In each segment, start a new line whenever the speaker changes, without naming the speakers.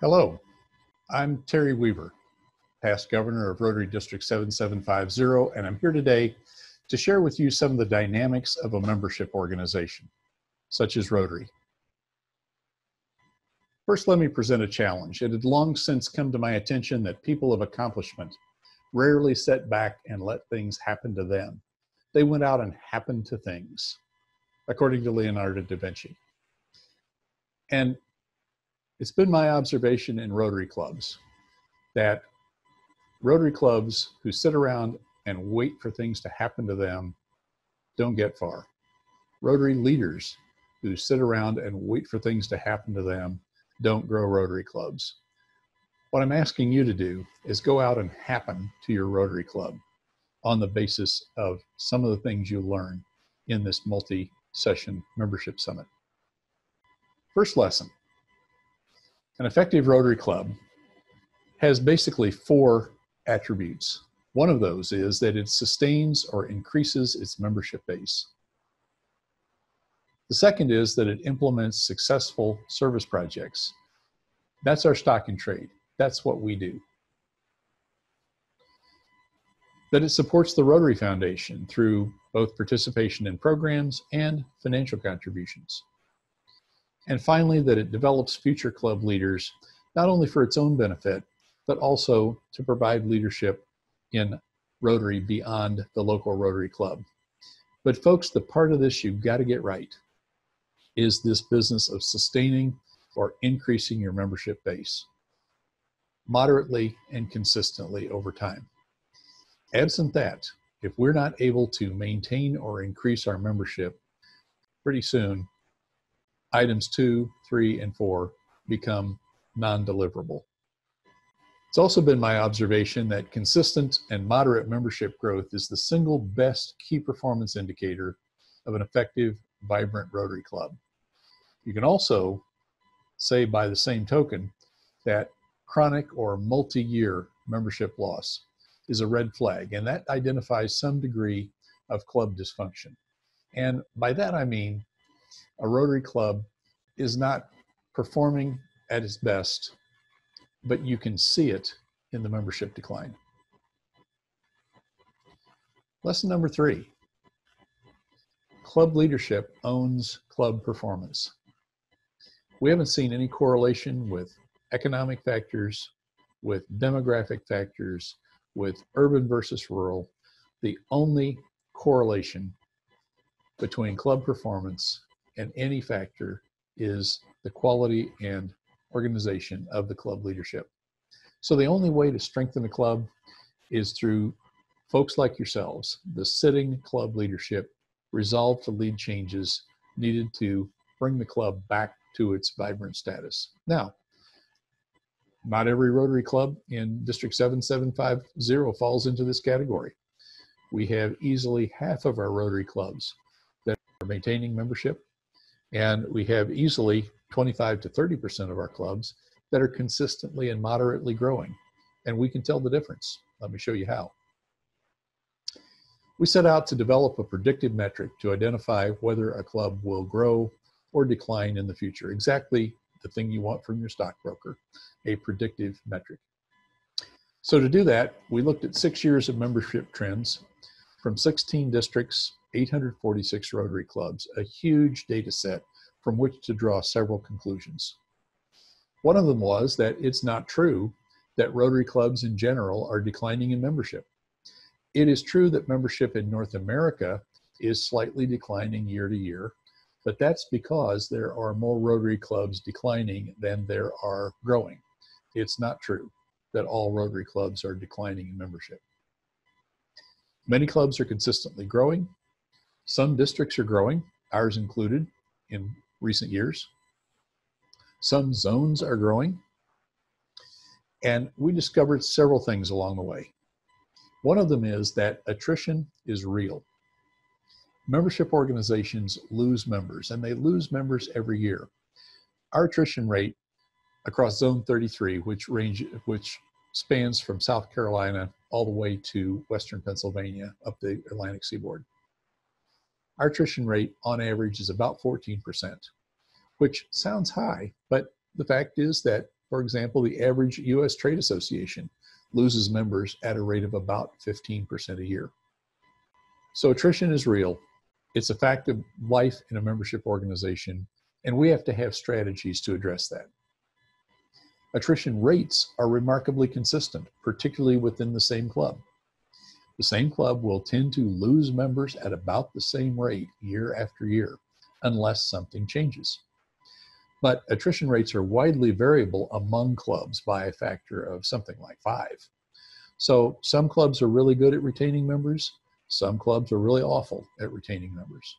Hello, I'm Terry Weaver, past governor of Rotary District 7750, and I'm here today to share with you some of the dynamics of a membership organization, such as Rotary. First, let me present a challenge. It had long since come to my attention that people of accomplishment rarely sit back and let things happen to them. They went out and happened to things, according to Leonardo da Vinci. And it's been my observation in Rotary clubs that Rotary clubs who sit around and wait for things to happen to them don't get far. Rotary leaders who sit around and wait for things to happen to them don't grow Rotary clubs. What I'm asking you to do is go out and happen to your Rotary club on the basis of some of the things you learn in this multi-session membership summit. First lesson. An effective Rotary club has basically four attributes. One of those is that it sustains or increases its membership base. The second is that it implements successful service projects. That's our stock and trade. That's what we do. That it supports the Rotary Foundation through both participation in programs and financial contributions. And finally, that it develops future club leaders, not only for its own benefit, but also to provide leadership in Rotary beyond the local Rotary club. But folks, the part of this you've got to get right is this business of sustaining or increasing your membership base moderately and consistently over time. Absent that, if we're not able to maintain or increase our membership, pretty soon items 2, 3, and 4 become non-deliverable. It's also been my observation that consistent and moderate membership growth is the single best key performance indicator of an effective, vibrant Rotary club. You can also say by the same token that chronic or multi-year membership loss is a red flag, and that identifies some degree of club dysfunction. And by that I mean a Rotary club is not performing at its best, but you can see it in the membership decline. Lesson number 3, club leadership owns club performance. We haven't seen any correlation with economic factors, with demographic factors, with urban versus rural. The only correlation between club performance and any factor is the quality and organization of the club leadership. So the only way to strengthen a club is through folks like yourselves, the sitting club leadership, resolved to lead changes needed to bring the club back to its vibrant status. Now, not every Rotary club in District 7750 falls into this category. We have easily half of our Rotary clubs that are maintaining membership, and we have easily 25 to 30% of our clubs that are consistently and moderately growing. And we can tell the difference. Let me show you how. We set out to develop a predictive metric to identify whether a club will grow or decline in the future. Exactly the thing you want from your stockbroker, a predictive metric. So to do that, we looked at 6 years of membership trends from 16 districts, 846 Rotary clubs, a huge data set from which to draw several conclusions. One of them was that it's not true that Rotary clubs in general are declining in membership. It is true that membership in North America is slightly declining year to year, but that's because there are more Rotary clubs declining than there are growing. It's not true that all Rotary clubs are declining in membership. Many clubs are consistently growing. Some districts are growing, ours included, in recent years. Some zones are growing. And we discovered several things along the way. One of them is that attrition is real. Membership organizations lose members, and they lose members every year. Our attrition rate across Zone 33, which spans from South Carolina all the way to Western Pennsylvania up the Atlantic seaboard. Our attrition rate on average is about 14%, which sounds high, but the fact is that For example, the average U.S. Trade Association loses members at a rate of about 15% a year. So attrition is real. It's a fact of life in a membership organization, and we have to have strategies to address that. Attrition rates are remarkably consistent, particularly within the same club. The same club will tend to lose members at about the same rate year after year, unless something changes. But attrition rates are widely variable among clubs by a factor of something like 5. So some clubs are really good at retaining members. Some clubs are really awful at retaining members.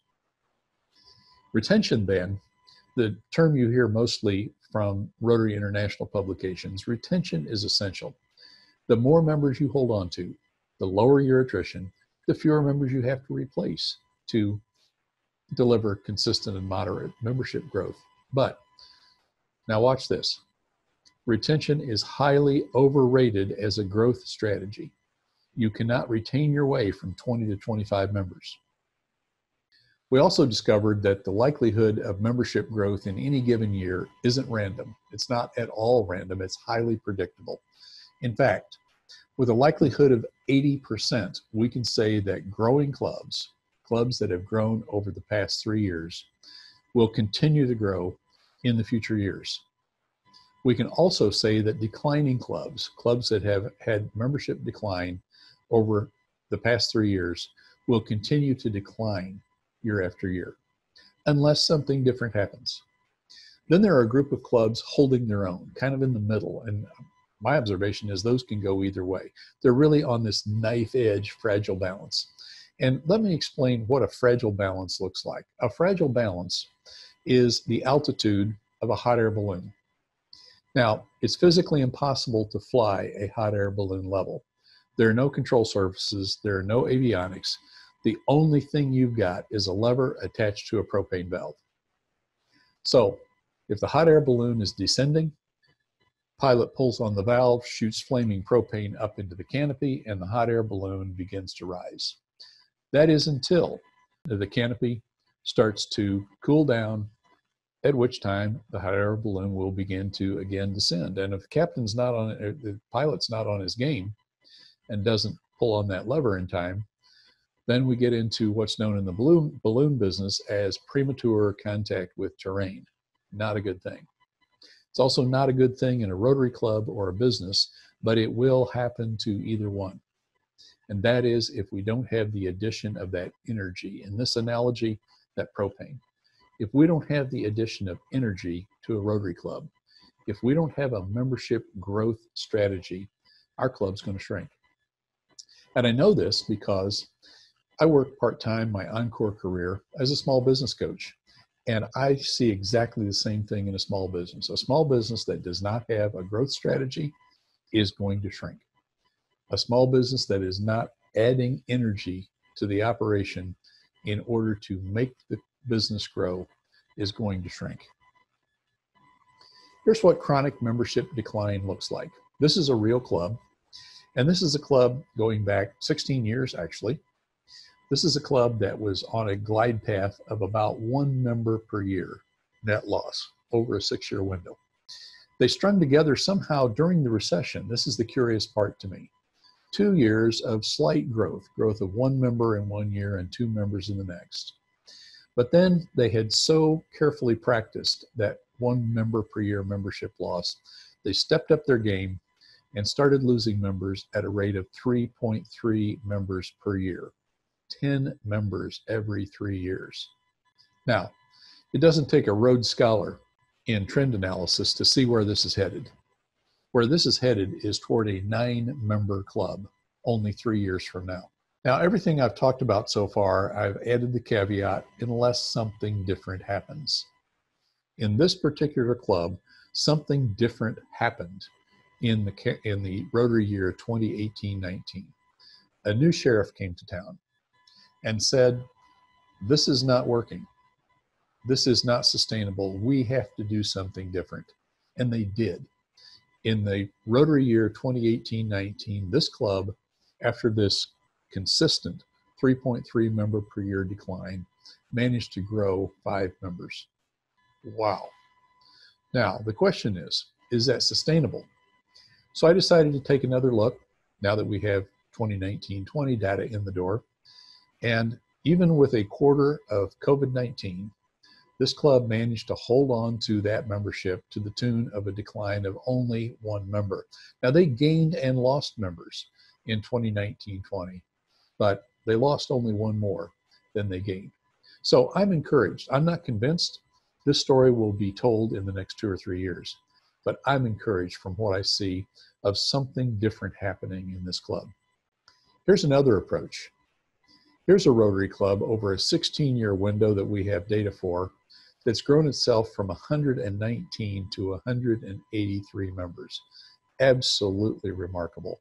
Retention, then, the term you hear mostly from Rotary International publications, retention is essential. The more members you hold on to, the lower your attrition, the fewer members you have to replace to deliver consistent and moderate membership growth. But now watch this. Retention is highly overrated as a growth strategy. You cannot retain your way from 20 to 25 members. We also discovered that the likelihood of membership growth in any given year isn't random. It's not at all random. It's highly predictable. In fact, with a likelihood of 80%, we can say that growing clubs that have grown over the past 3 years, will continue to grow in the future years. We can also say that declining clubs that have had membership decline over the past 3 years, will continue to decline year after year, unless something different happens. Then there are a group of clubs holding their own, kind of in the middle, and my observation is those can go either way. They're really on this knife edge, fragile balance. And let me explain what a fragile balance looks like. A fragile balance is the altitude of a hot air balloon. Now, it's physically impossible to fly a hot air balloon level. There are no control surfaces, there are no avionics. The only thing you've got is a lever attached to a propane valve. So, if the hot air balloon is descending, pilot pulls on the valve, shoots flaming propane up into the canopy, and the hot air balloon begins to rise. That is until the canopy starts to cool down, at which time the hot air balloon will begin to again descend. And if the pilot's not on his game and doesn't pull on that lever in time, then we get into what's known in the balloon business as premature contact with terrain. Not a good thing. It's also not a good thing in a Rotary club or a business, but it will happen to either one. And that is if we don't have the addition of that energy. In this analogy, that propane. If we don't have the addition of energy to a Rotary club, if we don't have a membership growth strategy, our club's going to shrink. And I know this because I worked part-time my Encore career as a small business coach. And I see exactly the same thing in a small business. A small business that does not have a growth strategy is going to shrink. A small business that is not adding energy to the operation in order to make the business grow is going to shrink. Here's what chronic membership decline looks like. This is a real club, and this is a club going back 16 years actually. This is a club that was on a glide path of about 1 member per year net loss over a 6-year window. They strung together somehow during the recession. This is the curious part to me. 2 years of slight growth of 1 member in 1 year and 2 members in the next. But then they had so carefully practiced that 1 member per year membership loss, they stepped up their game and started losing members at a rate of 3.3 members per year. 10 members every 3 years. Now, it doesn't take a Rhodes Scholar in trend analysis to see where this is headed. Where this is headed is toward a 9-member club only 3 years from now. Now, everything I've talked about so far, I've added the caveat, unless something different happens. In this particular club, something different happened in the Rotary year 2018-19. A new sheriff came to town and said, this is not working. This is not sustainable. We have to do something different. And they did. In the Rotary year 2018-19, this club, after this consistent 3.3 member per year decline, managed to grow 5 members. Wow. Now, the question is is that sustainable? So I decided to take another look now that we have 2019-20 data in the door. And even with a quarter of COVID-19, this club managed to hold on to that membership to the tune of a decline of only one member. Now, they gained and lost members in 2019-20, but they lost only one more than they gained. So I'm encouraged. I'm not convinced this story will be told in the next 2 or 3 years, but I'm encouraged from what I see of something different happening in this club. Here's another approach. Here's a Rotary Club over a 16-year window that we have data for that's grown itself from 119 to 183 members. Absolutely remarkable.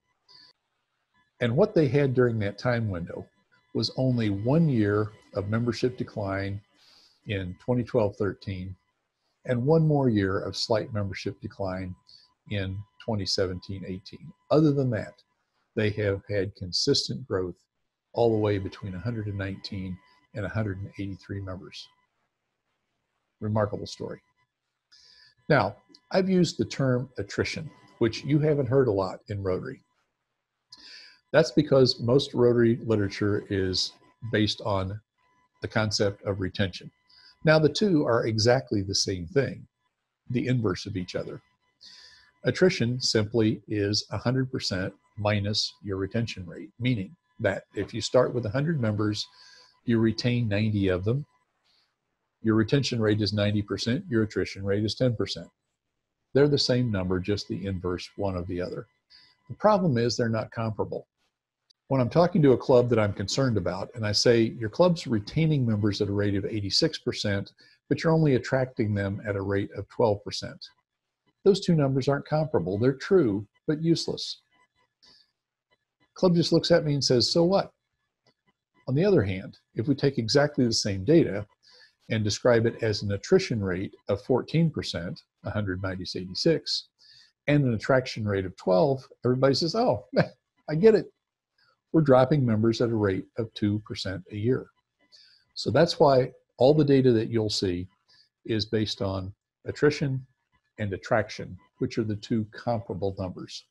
And what they had during that time window was only 1 year of membership decline in 2012-13 and one more year of slight membership decline in 2017-18. Other than that, they have had consistent growth all the way between 119 and 183 members. Remarkable story. Now, I've used the term attrition, which you haven't heard a lot in Rotary. That's because most Rotary literature is based on the concept of retention. Now, the two are exactly the same thing, the inverse of each other. Attrition simply is 100% minus your retention rate, meaning that if you start with 100 members, you retain 90 of them. Your retention rate is 90%, your attrition rate is 10%. They're the same number, just the inverse one of the other. The problem is they're not comparable. When I'm talking to a club that I'm concerned about, and I say your club's retaining members at a rate of 86%, but you're only attracting them at a rate of 12%. Those two numbers aren't comparable. They're true, but useless. Club just looks at me and says, so what? On the other hand, if we take exactly the same data and describe it as an attrition rate of 14%, 100 minus 86, and an attraction rate of 12, everybody says, oh, I get it. We're dropping members at a rate of 2% a year. So that's why all the data that you'll see is based on attrition and attraction, which are the two comparable numbers.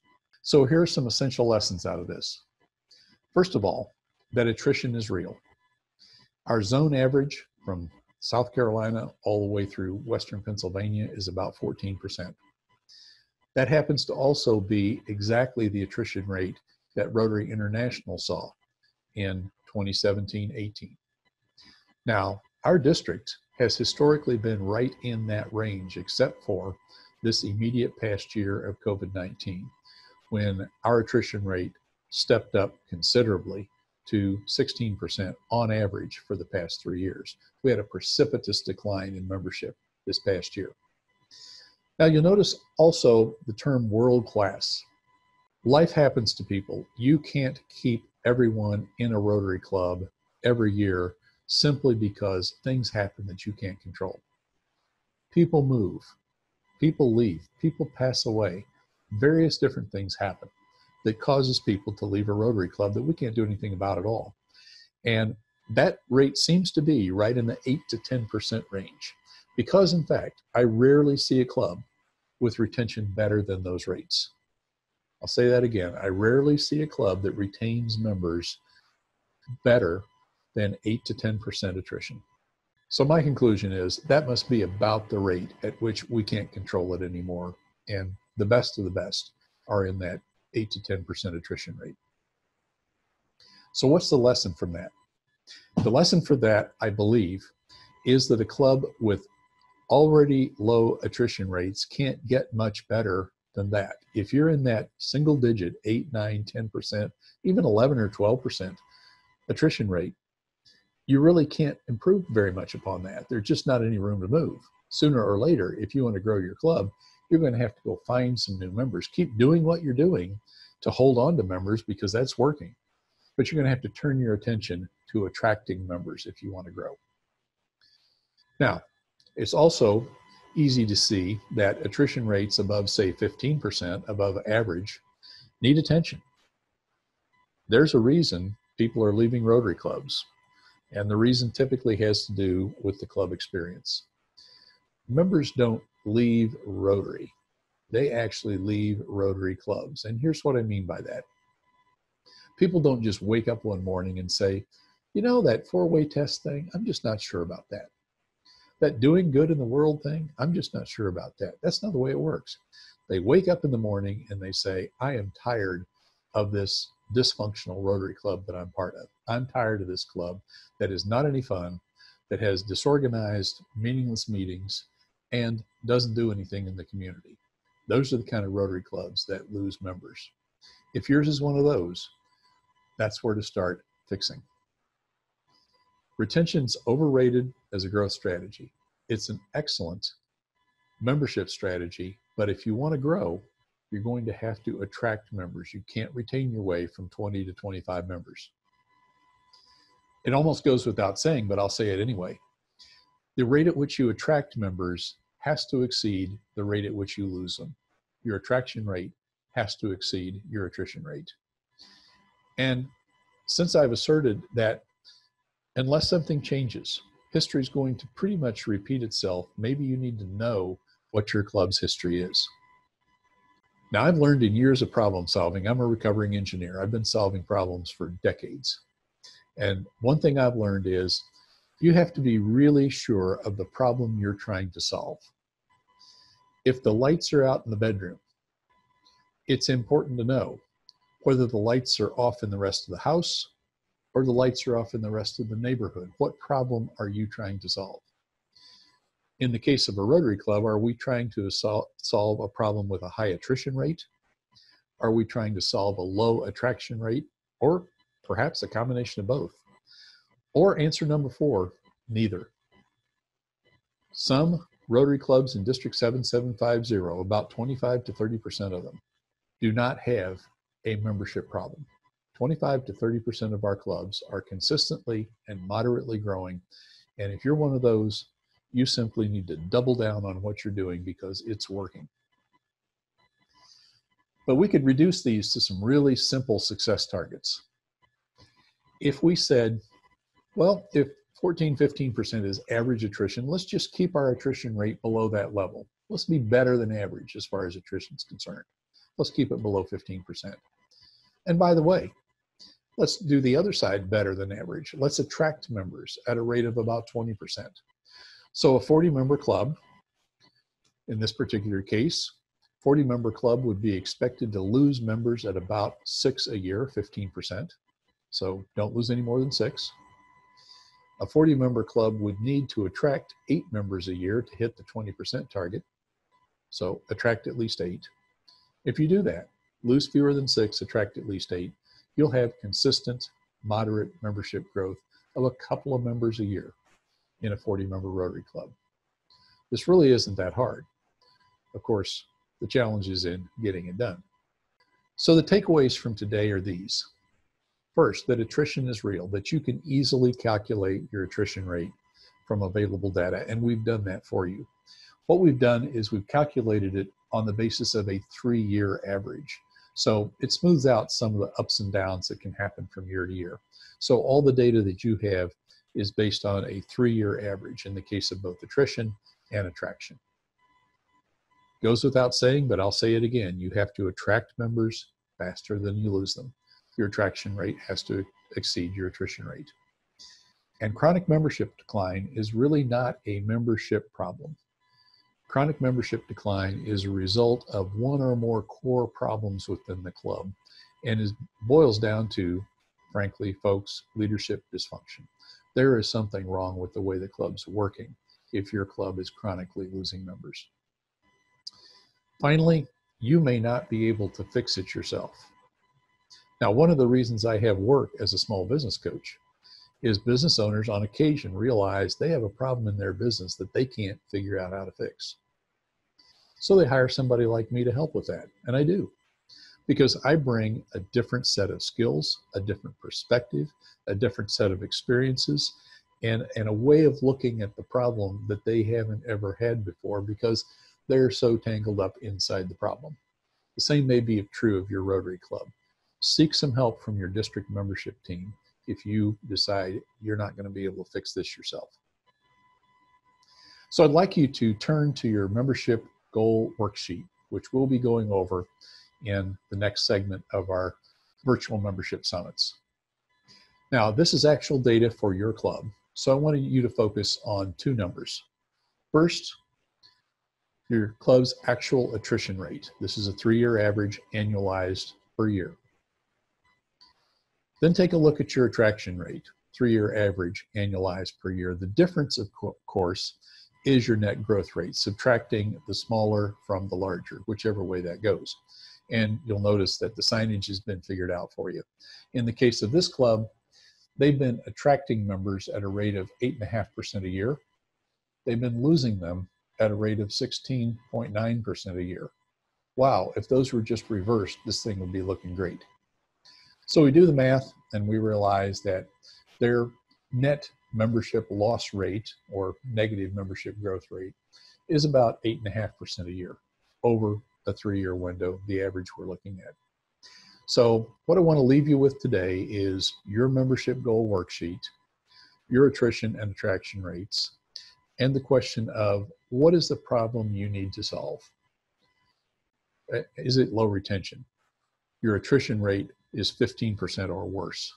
So here are some essential lessons out of this. First of all, that attrition is real. Our zone average from South Carolina all the way through Western Pennsylvania is about 14%. That happens to also be exactly the attrition rate that Rotary International saw in 2017-18. Now, our district has historically been right in that range, except for this immediate past year of COVID-19, when our attrition rate stepped up considerably to 16% on average for the past 3 years. We had a precipitous decline in membership this past year. Now, you'll notice also the term world-class. Life happens to people. You can't keep everyone in a Rotary Club every year simply because things happen that you can't control. People move, people leave, people pass away. Various different things happen that causes people to leave a Rotary Club that we can't do anything about at all. And that rate seems to be right in the 8 to 10% range, because in fact, I rarely see a club with retention better than those rates. I'll say that again. I rarely see a club that retains members better than 8 to 10% attrition. So my conclusion is that must be about the rate at which we can't control it anymore. And the best of the best are in that 8 to 10% attrition rate. So what's the lesson from that? The lesson for that, I believe, is that a club with already low attrition rates can't get much better than that. If you're in that single digit, 8, 9, 10%, even 11 or 12% attrition rate, you really can't improve very much upon that. There's just not any room to move. Sooner or later, if you want to grow your club, you're going to have to go find some new members. Keep doing what you're doing to hold on to members because that's working. But you're going to have to turn your attention to attracting members if you want to grow. Now, it's also easy to see that attrition rates above, say, 15%, above average, need attention. There's a reason people are leaving Rotary clubs, and the reason typically has to do with the club experience. Members don't leave Rotary. they actually leave Rotary clubs. And here's what I mean by that. People don't just wake up one morning and say, you know, that four-way test thing, I'm just not sure about that. That doing good in the world thing, I'm just not sure about that. That's not the way it works. They wake up in the morning and they say, I am tired of this dysfunctional Rotary club that I'm part of. I'm tired of this club that is not any fun, that has disorganized, meaningless meetings, and doesn't do anything in the community. Those are the kind of Rotary clubs that lose members. If yours is one of those, that's where to start fixing. Retention's overrated as a growth strategy. It's an excellent membership strategy, but if you want to grow, you're going to have to attract members. You can't retain your way from 20 to 25 members. It almost goes without saying, but I'll say it anyway. The rate at which you attract members has to exceed the rate at which you lose them. Your attraction rate has to exceed your attrition rate. And since I've asserted that unless something changes, history is going to pretty much repeat itself, maybe you need to know what your club's history is. Now, I've learned in years of problem solving, I'm a recovering engineer. I've been solving problems for decades. And one thing I've learned is you have to be really sure of the problem you're trying to solve. If the lights are out in the bedroom, it's important to know whether the lights are off in the rest of the house or the lights are off in the rest of the neighborhood. What problem are you trying to solve? In the case of a Rotary Club, are we trying to solve a problem with a high attrition rate? Are we trying to solve a low attraction rate? Or perhaps a combination of both? Or answer number 4, neither. Some Rotary clubs in District 7750, about 25 to 30% of them, do not have a membership problem. 25 to 30% of our clubs are consistently and moderately growing. And if you're one of those, you simply need to double down on what you're doing because it's working. But we could reduce these to some really simple success targets. If we said, well, if 14, 15% is average attrition, let's just keep our attrition rate below that level. Let's be better than average as far as attrition is concerned. Let's keep it below 15%. And by the way, let's do the other side better than average. Let's attract members at a rate of about 20%. So a 40-member club, in this particular case, 40-member club would be expected to lose members at about 6 a year, 15%. So don't lose any more than 6. A 40-member club would need to attract 8 members a year to hit the 20% target. So attract at least 8. If you do that, lose fewer than 6, attract at least 8, you'll have consistent, moderate membership growth of a couple of members a year in a 40-member Rotary Club. This really isn't that hard. Of course, the challenge is in getting it done. So the takeaways from today are these. First, that attrition is real, that you can easily calculate your attrition rate from available data, and we've done that for you. What we've done is we've calculated it on the basis of a 3-year average. So it smooths out some of the ups and downs that can happen from year to year. So all the data that you have is based on a 3-year average in the case of both attrition and attraction. Goes without saying, but I'll say it again, you have to attract members faster than you lose them. Your attraction rate has to exceed your attrition rate. And chronic membership decline is really not a membership problem. Chronic membership decline is a result of one or more core problems within the club and boils down to, frankly, folks, leadership dysfunction. There is something wrong with the way the club's working if your club is chronically losing members. Finally, you may not be able to fix it yourself. Now, one of the reasons I have work as a small business coach is business owners on occasion realize they have a problem in their business that they can't figure out how to fix. So they hire somebody like me to help with that, and I do. Because I bring a different set of skills, a different perspective, a different set of experiences, and a way of looking at the problem that they haven't ever had before because they're so tangled up inside the problem. The same may be true of your Rotary Club. Seek some help from your district membership team if you decide you're not going to be able to fix this yourself. So I'd like you to turn to your membership goal worksheet. which we'll be going over in the next segment of our virtual membership summits. Now, this is actual data for your club, so I wanted you to focus on two numbers. First, your club's actual attrition rate. This is a 3-year average annualized per year. Then take a look at your attraction rate, 3-year average annualized per year. The difference, of course, is your net growth rate, subtracting the smaller from the larger, whichever way that goes. And you'll notice that the signage has been figured out for you. In the case of this club, they've been attracting members at a rate of 8.5% a year. They've been losing them at a rate of 16.9% a year. Wow, if those were just reversed, this thing would be looking great. So we do the math and we realize that their net membership loss rate or negative membership growth rate is about 8.5% a year over a 3-year window, the average we're looking at. So what I want to leave you with today is your membership goal worksheet, your attrition and attraction rates, and the question of what is the problem you need to solve? Is it low retention? Your attrition rate is 15% or worse.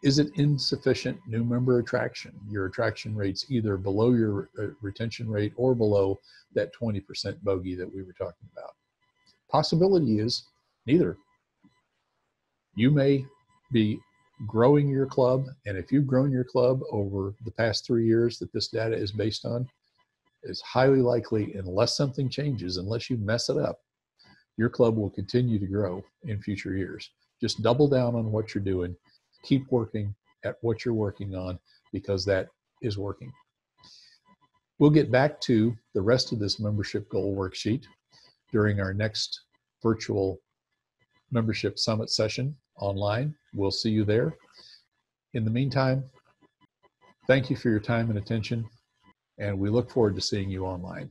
Is it insufficient new member attraction? Your attraction rate's either below your retention rate or below that 20% bogey that we were talking about. Possibility is neither. You may be growing your club, and if you've grown your club over the past 3 years that this data is based on, it's highly likely, unless something changes, unless you mess it up, your club will continue to grow in future years. Just double down on what you're doing. Keep working at what you're working on, because that is working. We'll get back to the rest of this membership goal worksheet during our next virtual membership summit session online. We'll see you there. In the meantime, thank you for your time and attention, and we look forward to seeing you online.